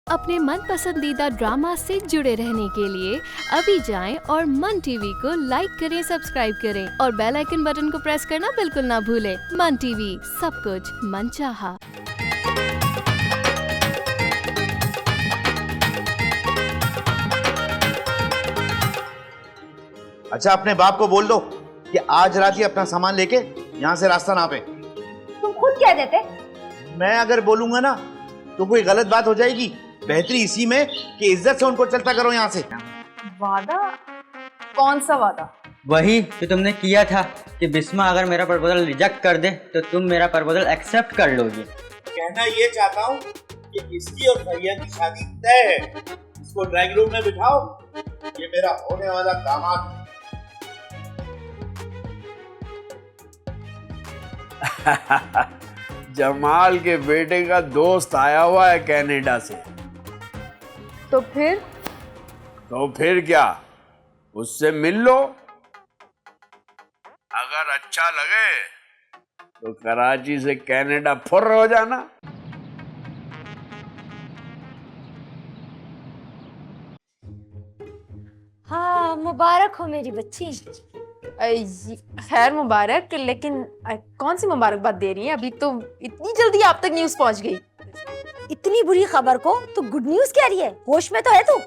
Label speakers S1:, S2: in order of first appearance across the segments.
S1: अपने मन पसंदीदा ड्रामा से जुड़े रहने के लिए अभी जाएं और मन टीवी को लाइक करें, सब्सक्राइब करें और बेल आइकन बटन को प्रेस करना बिल्कुल ना भूलें। मन टीवी, सब कुछ मनचाहा।
S2: अच्छा, अपने बाप को बोल दो कि आज रात ही अपना सामान लेके यहाँ से रास्ता नापे।
S3: तुम खुद कह देते।
S2: मैं अगर बोलूंगा ना तो कोई गलत बात हो जाएगी। बेहतरी इसी में कि इज्जत से उनको चलता करो यहाँ से।
S3: वादा? कौन सा वादा?
S4: वही जो तुमने किया था कि बिस्मा अगर मेरा प्रपोजल रिजेक्ट कर दे तो तुम मेरा प्रपोजल एक्सेप्ट कर लोगी।
S2: कहना ये चाहता हूँ कि इसकी और भैया की शादी तय है। इसको ड्राइंग रूम में बिठाओ, ये मेरा होने वाला दामाद।
S5: जमाल के बेटे का दोस्त आया हुआ है कनाडा से।
S3: तो फिर
S5: क्या, उससे मिल लो। अगर अच्छा लगे तो कराची से कनाडा फुर्र हो जाना।
S3: हाँ, मुबारक हो मेरी बच्ची।
S6: खैर मुबारक, लेकिन कौन सी मुबारकबाद दे रही है? अभी तो इतनी जल्दी आप तक न्यूज़ पहुंच गई।
S3: इतनी बुरी खबर को तू गुड न्यूज कह रही है? होश में तो है तू?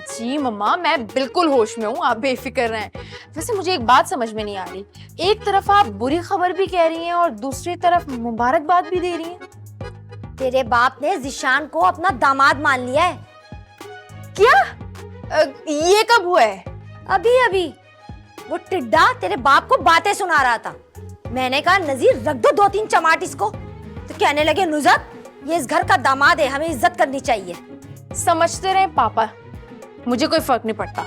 S6: जी मम्मा, मैं बिल्कुल होश में हूँ, आप बेफिक्र रहें। वैसे मुझे एक बात समझ में नहीं आ रही, एक तरफ आप बुरी खबर भी कह रही हैं और दूसरी तरफ मुबारकबाद भी दे रही हैं।
S3: तेरे बाप ने जिशान को अपना दामाद मान लिया है।
S6: क्या? ये कब हुआ है?
S3: अभी अभी वो टिड्डा तेरे बाप को बातें सुना रहा था। मैंने कहा नजीर रख दो 2-3 चमाट इसको, तो कहने लगे नुज़त ये इस घर का दामाद है, हमें इज्जत करनी चाहिए।
S6: समझते रहे पापा, मुझे कोई फर्क नहीं पड़ता।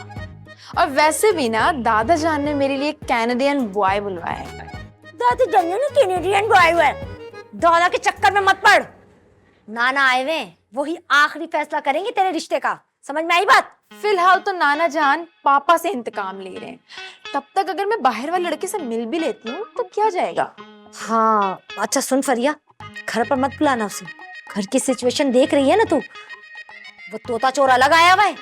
S6: और वैसे भी ना दादा जान ने मेरे लिए कैनेडियन बॉय बुलवाया है।
S3: दादा जान ने कैनेडियन बॉय हुआ है? दादा के चक्कर में मत पड़। नाना आए हुए, वही आखिरी फैसला करेंगे तेरे रिश्ते का। समझ में आई बात?
S6: फिलहाल तो नाना जान पापा से इंतकाम ले रहे हैं। तब तक अगर मैं बाहर वाले लड़के से मिल भी लेती हूँ तो क्या जाएगा।
S3: हाँ अच्छा सुन फरिया, घर पर मत बुलाना उसे। घर की सिचुएशन देख रही है ना तू, वो तोता चोर अलग आया हुआ है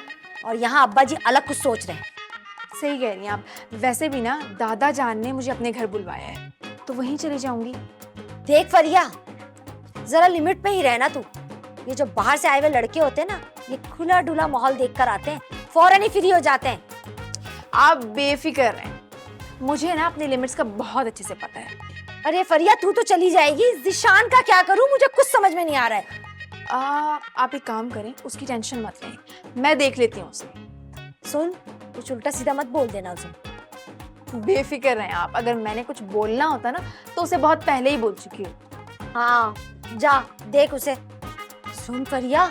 S3: और यहाँ अब्बा जी अलग कुछ सोच रहे हैं।
S6: सही कह रही हैं आप। वैसे भी ना दादा जान ने मुझे अपने घर बुलवाया है तो वहीं चली जाऊंगी।
S3: देख फरिया, जरा लिमिट में ही रहना तू। ये जो बाहर से आए हुए लड़के होते हैं ना, ये खुला डुला माहौल देखकर आते हैं, फौरन ही फ्री हो जाते हैं।
S6: आप बेफिक्र हैं, मुझे ना अपने लिमिट्स का बहुत अच्छे से पता है।
S3: अरे फरिया तू तो चली जाएगी, जिशान का क्या करूं मुझे कुछ समझ में नहीं आ रहा है।
S6: आप एक काम करें, उसकी टेंशन मत लें, मैं देख लेती हूँ उसे।
S3: सुन, कुछ उल्टा सीधा मत बोल देना उसे।
S6: बेफिक्र हैं आप, अगर मैंने कुछ बोलना होता ना तो उसे बहुत पहले ही बोल चुकी हूँ।
S3: हाँ जा देख उसे। सुन फरिया,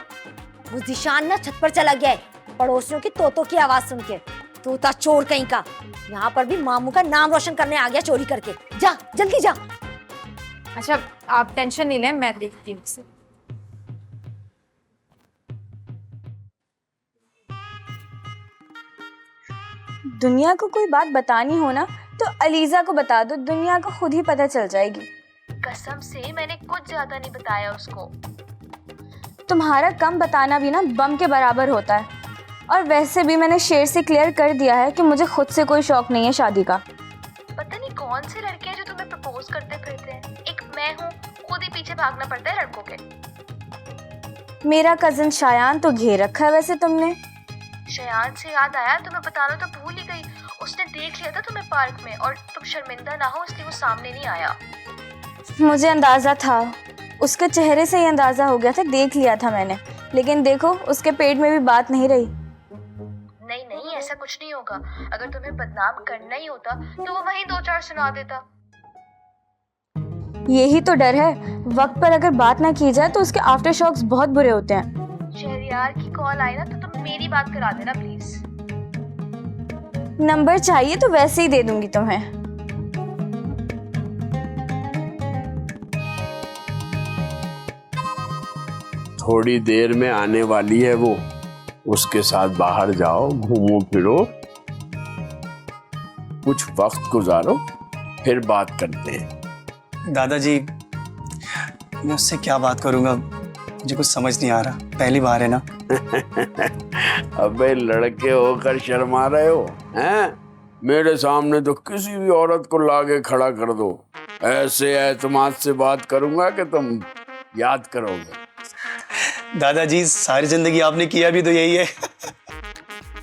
S3: वो जिशान ना छत पर चला गया है पड़ोसियों की तोतों की आवाज सुन के। तोता चोर कहीं का, यहाँ पर भी मामू का नाम रोशन करने आ गया चोरी करके। जा जल्दी जा।
S6: अच्छा आप टेंशन नहीं लें, मैं देखती हूँ उसे।
S7: दुनिया को कोई बात बतानी हो ना तो अलीजा को बता दो, दुनिया को खुद ही पता चल जाएगी।
S1: कसम से मैंने कुछ ज्यादा नहीं बताया उसको।
S7: तुम्हारा कम बताना भी ना बम के बराबर होता है। और वैसे भी मैंने शेर से क्लियर कर दिया है कि मुझे खुद से कोई शौक नहीं है शादी का।
S1: पता नहीं कौन से लड़के हैं जो तुम्हें प्रपोज करते फिरते हैं। एक मैं हूँ, खुद ही पीछे भागना पड़ता है लड़कों के।
S7: मेरा कजिन शायान तो घेर रखा है वैसे तुमने।
S1: शयान से याद आया, तुम्हें बताना तो भूल ही गई। उसने देख लिया था तुम्हें पार्क में और तुम शर्मिंदा ना हो इसलिए वो सामने नहीं आया।
S7: मुझे अंदाजा था, उसके चेहरे से ही अंदाजा हो गया था, देख लिया था मैंने। लेकिन देखो उसके पेट में भी बात नहीं रही।
S1: नहीं नहीं, ऐसा कुछ नहीं होगा। अगर तुम्हें बदनाम करना ही होता तो वो वहीं 2-4 सुना देता।
S7: यही तो डर है, वक्त पर अगर बात ना की जाए तो उसके आफ्टर शॉक्स बहुत बुरे होते हैं।
S1: शहरियार की कॉल आई ना तो तुम मेरी बात करा देना प्लीज।
S7: नंबर चाहिए तो वैसे ही दे दूंगी तुम्हें।
S5: थोड़ी देर में आने वाली है वो, उसके साथ बाहर जाओ, घूमो फिरो, कुछ वक्त गुजारो, फिर बात करते हैं।
S8: दादाजी, मैं उससे क्या बात करूंगा? मुझे कुछ समझ नहीं आ रहा, पहली बार है ना।
S5: अबे लड़के होकर शर्मा रहे हो हैं? मेरे सामने तो किसी भी औरत को लाके खड़ा कर दो, ऐसे एतमाद से बात करूंगा कि तुम याद करोगे।
S8: दादाजी सारी जिंदगी आपने किया भी तो यही है।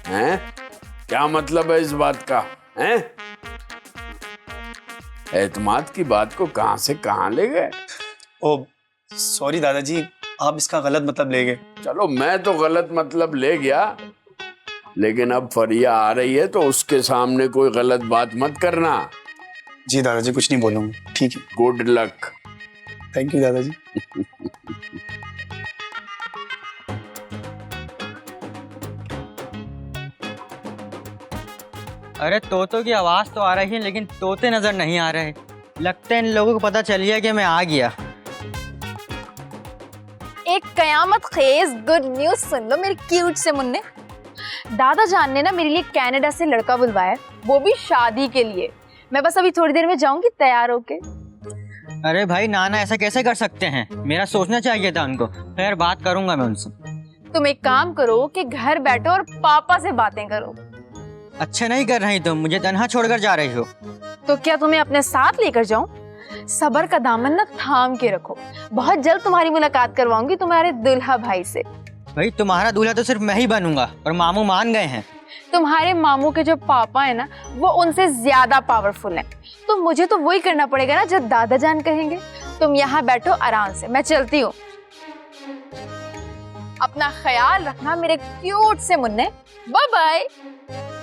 S5: हैं? क्या मतलब है इस बात का? हैं? एतमाद की बात को कहां से कहां ले गए?
S8: ओ सॉरी दादाजी, आप इसका गलत मतलब ले गए।
S5: चलो मैं तो गलत मतलब ले गया, लेकिन अब फरिया आ रही है तो उसके सामने कोई गलत बात मत करना।
S8: जी दादाजी, कुछ नहीं बोलूंगा। ठीक है,
S5: गुड लक।
S8: थैंक यू दादाजी।
S4: अरे तोतों की आवाज़ तो आ रही है लेकिन तोते नज़र नहीं आ रहे। लगता है इन लोगों को पता चल गया कि मैं आ गया।
S6: एक कयामत खेज गुड न्यूज सुन लो मेरे क्यूट से मुन्ने। दादा जान ने ना मेरे लिए कनाडा से लड़का बुलवाया, वो भी शादी के लिए। मैं बस अभी थोड़ी देर में जाऊंगी तैयार होके।
S4: अरे भाई नाना ऐसा कैसे कर सकते हैं? मेरा सोचना चाहिए था उनको। खैर बात करूंगा मैं उनसे।
S6: तुम एक काम करो कि घर बैठो और पापा से बातें करो।
S4: अच्छा नहीं कर रही तुम, मुझे तन्हा छोड़कर जा रही हो।
S6: तो क्या तुम्हें अपने साथ लेकर जाऊं? सबर का दामन ना थाम के रखो, बहुत जल्द तुम्हारी मुलाकात करवाऊंगी तुम्हारे दुल्हा भाई से।
S4: भाई तुम्हारा दूल्हा तो सिर्फ मैं ही बनूंगा और मामू मान गए हैं।
S6: तुम्हारे मामू के जो पापा है ना वो उनसे ज्यादा पावरफुल हैं, तो मुझे तो वही करना पड़ेगा ना जब दादा जान कहेंगे। तुम यहाँ बैठो आराम से, मैं चलती हूँ। अपना ख्याल रखना मेरे क्यूट से मुन्ने। Bye bye.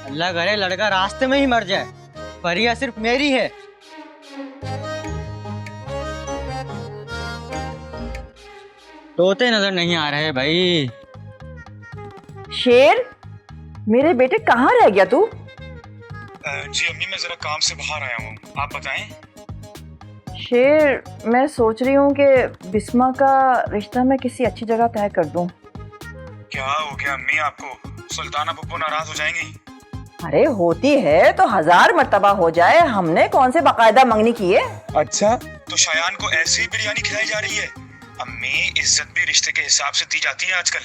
S4: अल्लाह करे लड़का रास्ते में ही मर जाए। फरिया सिर्फ मेरी है। तोते नजर नहीं आ रहे भाई।
S9: शेर, मेरे बेटे कहाँ रह गया तू?
S10: जी अम्मी, मैं जरा काम से बाहर आया हूँ, आप बताएं।
S9: शेर, मैं सोच रही हूँ कि बिस्मा का रिश्ता मैं किसी अच्छी जगह तय कर दूँ।
S10: क्या हो गया अम्मी आपको? सुल्ताना पप्पू नाराज हो जाएंगी।
S9: अरे होती है तो 1000 मर्तबा हो जाए, हमने कौन से बाकायदा मंगनी की है।
S10: अच्छा, तो शायान को ऐसी ही बिरयानी खिलाई जा रही है? अम्मी, इज्जत भी रिश्ते के हिसाब से दी जाती है आजकल।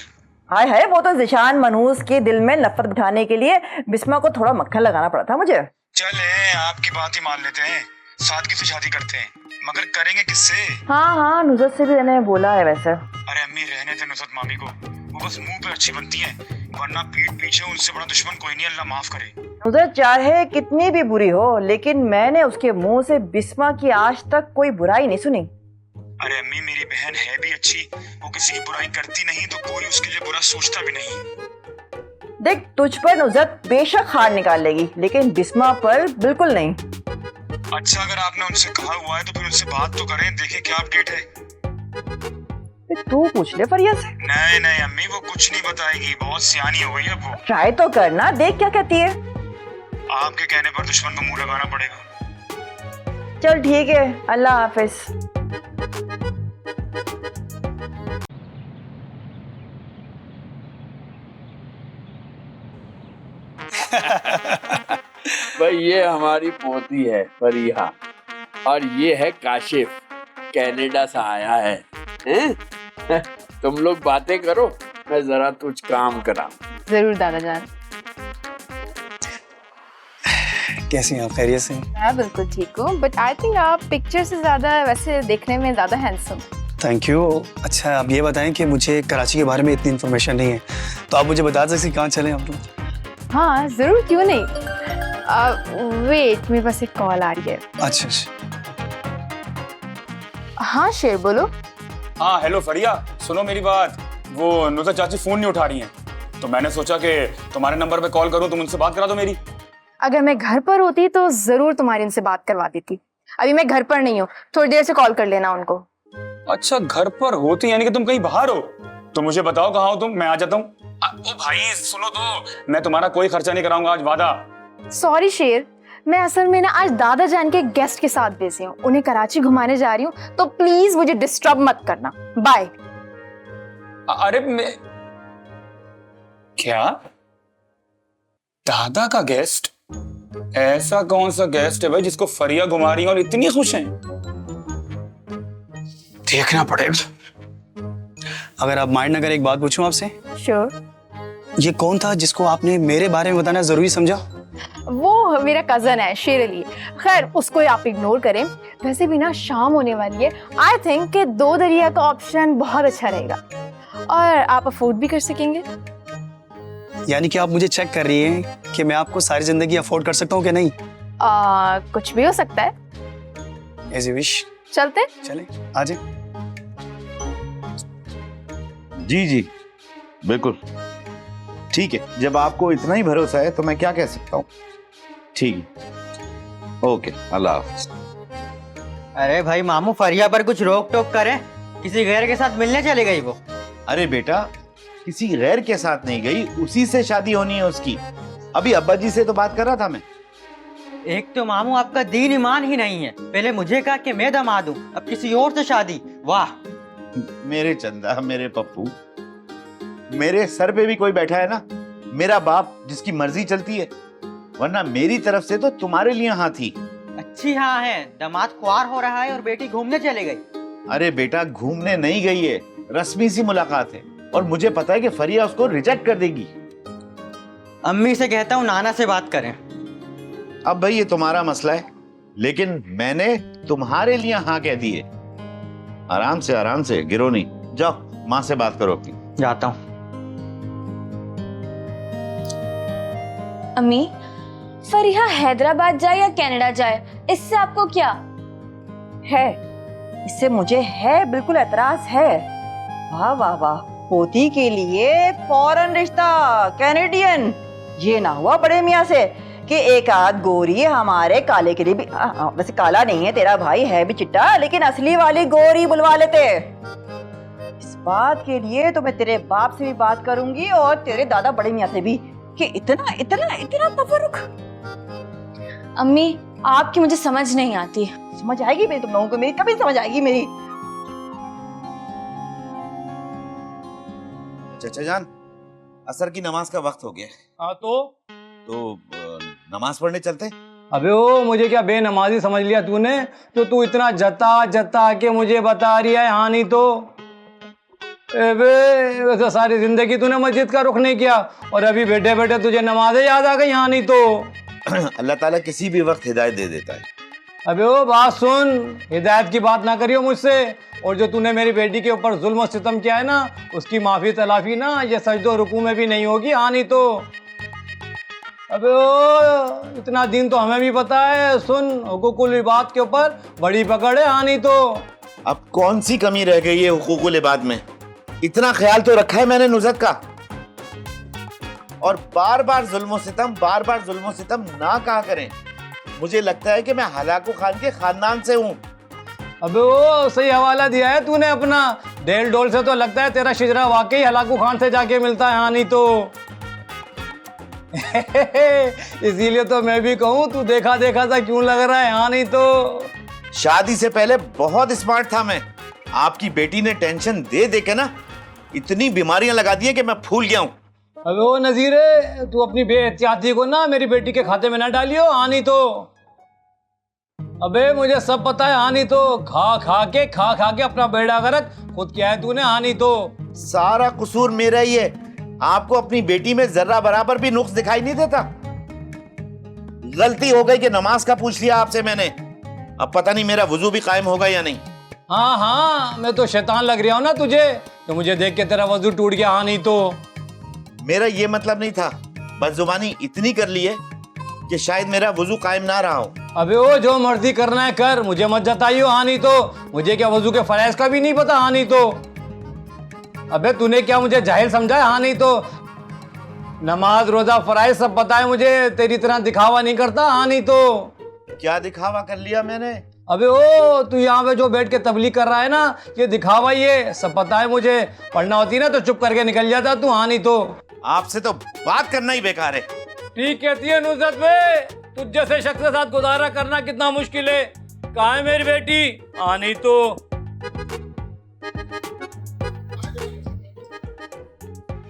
S9: हाय हाय, वो तो जिशान मनहूस के दिल में नफरत बिठाने के लिए बिस्मा को थोड़ा मक्खन लगाना पड़ा था मुझे।
S10: चले आपकी बात ही मान लेते हैं, सादगी से शादी करते हैं, मगर करेंगे किससे?
S9: हाँ, नुसरत से भी मैंने बोला है वैसे।
S10: अरे अम्मी रहने थे नुसरत मामी को, वो बस मुंह पे अच्छी बनती है, वरना पीठ पीछे उनसे बड़ा दुश्मन कोई नहीं, अल्लाह माफ करे।
S9: नुसरत चाहे कितनी भी बुरी हो, लेकिन मैंने उसके मुंह से बिस्मा की आज तक कोई बुराई नहीं सुनी।
S10: अरे अम्मी, मेरी बहन है भी अच्छी, वो किसी की बुराई करती नहीं तो कोई उसके लिए बुरा सोचता भी नहीं।
S9: देख, तुझ पर नुसरत बेशक हार निकाल लेगी, लेकिन बिस्मा पर बिल्कुल नहीं।
S10: अच्छा, अगर आपने उनसे कहा हुआ है तो फिर उनसे बात तो करें, देखें क्या अपडेट है।
S9: तू पूछ ले फरिया से।
S10: नहीं नहीं अम्मी, वो कुछ नहीं बताएगी, बहुत सियानी हो गई है वो।
S9: ट्राई तो करना, देख क्या कहती है।
S10: आपके कहने पर दुश्मन को मुंह लगाना पड़ेगा।
S9: चल ठीक है, अल्लाह हाफिज।
S5: भाई ये हमारी पोती है फरिया, और ये है काशिफ, कनाडा से आया है। हैं? तुम लोग बातें करो, मैं जरा कुछ काम करा।
S6: जरूर दादा जान।
S8: कैसी हैं आप? खैरियत से?
S6: मैं बिल्कुल ठीक हूँ, बट आई थिंक आप पिक्चर से ज्यादा वैसे देखने में ज्यादा हैंडसम।
S8: Thank you. अच्छा आप ये बताएं कि मुझे कराची के बारे में इतनी इन्फॉर्मेशन नहीं है, तो आप मुझे बता सकते कहाँ चलें हम लोग?
S6: हाँ जरूर, क्यों नहीं। वेट, मेरे पास एक कॉल आ रही है।
S8: अच्छा अच्छा।
S6: हाँ शेर बोलो।
S10: हाँ हेलो फरिया, सुनो मेरी बात, वो नुसरत चाची फोन नहीं उठा रही हैं, तो मैंने सोचा कि तुम्हारे नंबर पे कॉल करूं, तुम उनसे बात करा दो मेरी।
S6: अगर मैं घर पर होती तो जरूर तुम्हारी उनसे बात करवा देती। अभी मैं घर पर नहीं हूँ, थोड़ी देर से कॉल कर लेना उनको।
S10: अच्छा, घर पर होती यानी कि तुम कहीं बाहर हो? तो मुझे बताओ कहाँ हो तुम, मैं आ जाता हूँ। ओ भाई सुनो तो, मैं तुम्हारा कोई खर्चा नहीं कराऊंगा आज, वादा।
S6: सॉरी शेर, मैं असल में ना आज दादा जान के गेस्ट के साथ बिजी हूँ, उन्हें कराची घुमाने जा रही हूँ, तो प्लीज मुझे डिस्टर्ब मत करना। बाय।
S10: अरे मैं क्या? दादा का गेस्ट? ऐसा कौन सा गेस्ट है भाई जिसको फरिया घुमा रही है और इतनी खुश हैं? देखना पड़ेगा।
S8: अगर आप माइंड ना करें एक बात पूछूं आपसे?
S6: श्योर।
S8: ये कौन था जिसको आपने मेरे बारे में बताना जरूरी समझा?
S6: वो मेरा कजन है शेर अली। खैर उसको आप इग्नोर करें। वैसे भी ना शाम होने वाली है। आई थिंक कि 2 दरिया का ऑप्शन बहुत अच्छा रहेगा और आप अफोर्ड भी कर सकेंगे।
S8: यानी कि आप मुझे चेक कर रही हैं कि मैं आपको सारी जिंदगी अफोर्ड कर सकता हूँ कि नहीं?
S6: कुछ भी हो सकता है।
S8: As you wish.
S6: चलते
S8: चले आ जाए।
S2: जी जी बिल्कुल ठीक है। जब आपको इतना ही भरोसा है तो मैं क्या कह सकता हूँ। ठीक है ओके अल्लाह हाफ़िज़।
S4: अरे भाई मामू फरिया पर कुछ रोक टोक करें, किसी गैर के साथ मिलने चली गई वो।
S2: अरे बेटा किसी गैर के साथ नहीं गई, उसी से शादी होनी है उसकी। अभी अब्बा जी से तो बात कर रहा था मैं।
S4: एक तो मामू आपका दीन ईमान ही नहीं है, पहले मुझे कहा कि मैं दामाद हूँ, अब किसी और से शादी। वाह
S2: मेरे चंदा मेरे पप्पू, मेरे सर पे भी कोई बैठा है ना, मेरा बाप जिसकी मर्जी चलती है, वरना मेरी तरफ से तो तुम्हारे लिए हाँ थी।
S4: अच्छी हाँ है, दामाद ख्वार हो रहा है और बेटी घूमने चले गई।
S2: अरे बेटा घूमने नहीं गई है, रस्मी सी मुलाकात है और मुझे पता है कि फरिया उसको रिजेक्ट कर देगी।
S4: अम्मी से कहता हूँ नाना से बात करें।
S2: अब भाई ये तुम्हारा मसला है, लेकिन मैंने तुम्हारे लिए हाँ कह दी है। आराम से गिरो नहीं, जाओ माँ से बात करो अपनी।
S4: जाता हूँ।
S7: अम्मी, फरिया हैदराबाद जाए या कनाडा जाए, इससे आपको क्या
S9: है? इससे मुझे है बिल्कुल एतराज है। वाह वाह वाह, पोती के लिए फॉरेन रिश्ता, कैनेडियन। ये ना हुआ बड़े मियाँ से कि एक आध गोरी हमारे काले के लिए भी, वैसे काला नहीं है तेरा भाई, है भी चिट्टा, लेकिन असली वाली गोरी बुलवा लेते। इस बात के लिए तो मैं तेरे बाप से भी बात करूंगी और तेरे दादा बड़े मियाँ से भी कि इतना इतना इतना तफरुक।
S7: अम्मी, आपकी मुझे समझ नहीं आती।
S9: समझ आएगी मेरी तुम लोगों को, मेरी कभी समझ आएगी मेरी।
S2: चाचा जान, असर की नमाज का वक्त हो गया।
S11: हाँ
S2: तो नमाज पढ़ने चलते।
S11: अबे ओ, मुझे क्या बेनमाजी समझ लिया तूने? तो तू इतना जता जता के मुझे बता रही है हाँ नहीं तो। वैसे सारी जिंदगी तूने मस्जिद का रुख नहीं किया और अभी बैठे बैठे तुझे नमाज़ें याद आ गई हाँ नहीं तो।
S2: अल्लाह ताला किसी भी वक्त हिदायत दे देता है।
S11: अबे ओ बात सुन, हिदायत की बात ना करियो मुझसे। और जो तूने मेरी बेटी के ऊपर जुल्म और सितम किया है ना, उसकी माफी तलाफी ना ये सजदो रुकू में भी नहीं होगी हाँ नहीं तो। अबे ओ, इतना दिन तो हमें भी पता है। सुन, हुकूकुल इबाद के ऊपर बड़ी पकड़ है हाँ नहीं तो।
S2: अब कौन सी कमी रह गई है हुकूकुल इबाद में? इतना ख्याल तो रखा है मैंने नुज़रत का। और बार बार जुल्म सितम ना कहा करें। मुझे लगता है कि मैं हलाकू खान के खानदान से हूँ।
S11: अबे ओ, सही हवाला दिया है तूने अपना। डेल डोल से तो लगता है तेरा शिजरा वाकई हलाकू खान से जाके मिलता है हाँ नहीं तो। इसीलिए तो मैं भी कहूँ तू देखा देखा सा क्यों लग रहा है हाँ नहीं तो।
S2: शादी से पहले बहुत स्मार्ट था मैं। आपकी बेटी ने टेंशन दे दे के ना इतनी बीमारियां लगा दी है कि मैं फूल गया हूँ।
S11: अबे ओ नजीरे, तू अपनी बेएहतियाती को ना मेरी बेटी के खाते में ना डालियो हाँ नहीं तो। अबे मुझे सब पता है हाँ नहीं तो। खा खा के अपना बेड़ा गर्क खुद किया है तूने हाँ नहीं तो।
S2: सारा कसूर मेरा ही है। आपको अपनी बेटी में जर्रा बराबर भी नुक्स दिखाई नहीं देता। गलती हो गई कि नमाज का पूछ लिया आपसे मैंने। अब पता नहीं मेरा वुजू भी कायम होगा या नहीं।
S11: हाँ हाँ, मैं तो शैतान लग रहा हूँ ना तुझे, तो मुझे देख के तेरा वजू टूट गया हाँ नहीं तो।
S2: मेरा ये मतलब नहीं था, बस जुबानी इतनी कर ली है कि शायद मेरा वुजू कायम ना रहा हो।
S11: अबे ओ, जो मर्जी करना है कर, मुझे मत जताइयो हाँ नहीं तो। मुझे क्या वजू के फराइज का भी नहीं पता हाँ नहीं तो। अबे तूने क्या मुझे जाहिल समझा है हाँ नहीं तो। नमाज रोजा फराइज सब पता है मुझे, तेरी तरह दिखावा नहीं करता हाँ नहीं तो।
S2: क्या दिखावा कर लिया मैंने?
S11: अबे ओ, तू यहाँ पे जो बैठ के तबलीग कर रहा है ना, ये दिखावा ही है, सब पता है मुझे। पढ़ना होती ना तो चुप करके निकल जाता तू हाँ नहीं तो।
S2: आपसे तो बात करना ही बेकार है।
S11: ठीक कहती है नुसरत बे, तुझ जैसे शख्स के साथ गुजारा करना कितना मुश्किल है। कहाँ है मेरी बेटी? हाँ नहीं तो।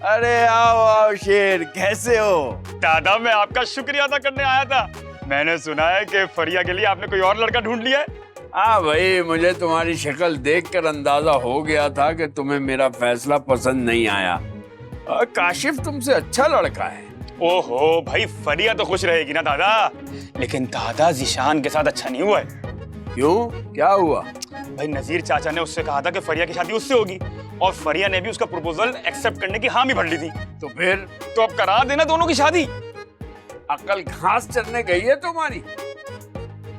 S5: अरे आओ आओ शेर, कैसे हो?
S10: दादा मैं आपका शुक्रिया अदा करने आया था। मैंने सुना है कि फरिया के लिए आपने कोई और लड़का ढूंढ लिया है।
S5: हाँ भाई, मुझे तुम्हारी शक्ल देखकर अंदाजा हो गया था कि तुम्हें मेरा फैसला पसंद नहीं आया। काशिफ तुमसे अच्छा लड़का है।
S10: ओहो भाई, फरिया तो खुश रहेगी ना दादा, लेकिन दादा जिशान के साथ अच्छा नहीं हुआ है।
S5: क्यों, क्या हुआ?
S10: भाई नजीर चाचा ने उससे कहा था कि फरिया की शादी उससे होगी, और फरिया ने भी उसका प्रपोजल एक्सेप्ट करने की हामी भर ली थी।
S5: तो फिर?
S10: तो अब करा देना दोनों की शादी।
S5: अकल घास चरने गई है तुम्हारी?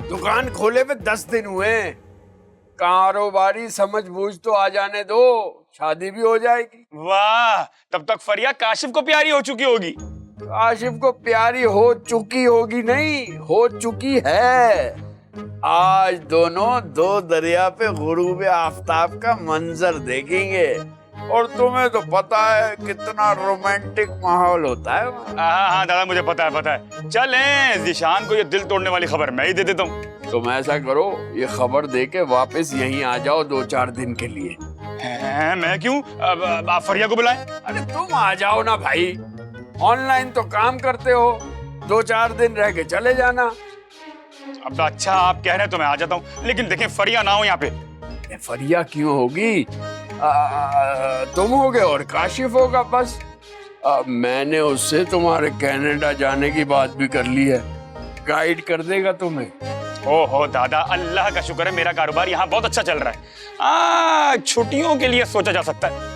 S5: दुकान खोले हुए 10 दिन हुए, कारोबारी समझ बूझ तो आ जाने दो, शादी भी हो जाएगी।
S10: वाह, तब तक फरिया काशिफ को प्यारी हो चुकी होगी।
S5: काशिफ को प्यारी हो चुकी होगी नहीं, हो चुकी है। आज दोनों दो दरिया पे गुरूब आफताब का मंजर देखेंगे, और तुम्हें तो पता है कितना रोमांटिक माहौल होता है।
S10: हाँ दादा, मुझे पता है। चलें, जिशान को ये दिल तोड़ने वाली खबर मैं ही दे देता हूँ।
S5: तुम ऐसा करो, ये खबर दे के वापस यहीं आ जाओ 2-4 दिन के लिए।
S10: मैं क्यों? आप फरिया को बुलाएं।
S5: अरे तुम आ जाओ ना भाई, ऑनलाइन तो काम करते हो, 2-4 दिन रह के चले जाना।
S10: अब अच्छा आप कह रहे हैं तो मैं आ जाता हूँ, लेकिन देखें फरिया ना हो यहाँ पे।
S5: फरिया क्यों होगी? तुम होगे और काशिफ होगा बस। मैंने उससे तुम्हारे कनाडा जाने की बात भी कर ली है, गाइड कर देगा तुम्हें।
S10: ओहो दादा, अल्लाह का शुक्र है मेरा कारोबार यहाँ बहुत अच्छा चल रहा है। छुट्टियों के लिए सोचा जा सकता है।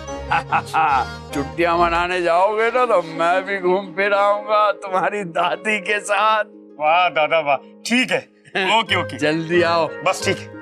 S5: छुट्टियां मनाने जाओगे ना तो मैं भी घूम फिर आऊंगा तुम्हारी दादी के साथ।
S10: वाह दादा वाह, ठीक है, ओके ओके,
S5: जल्दी आओ।
S10: बस ठीक है।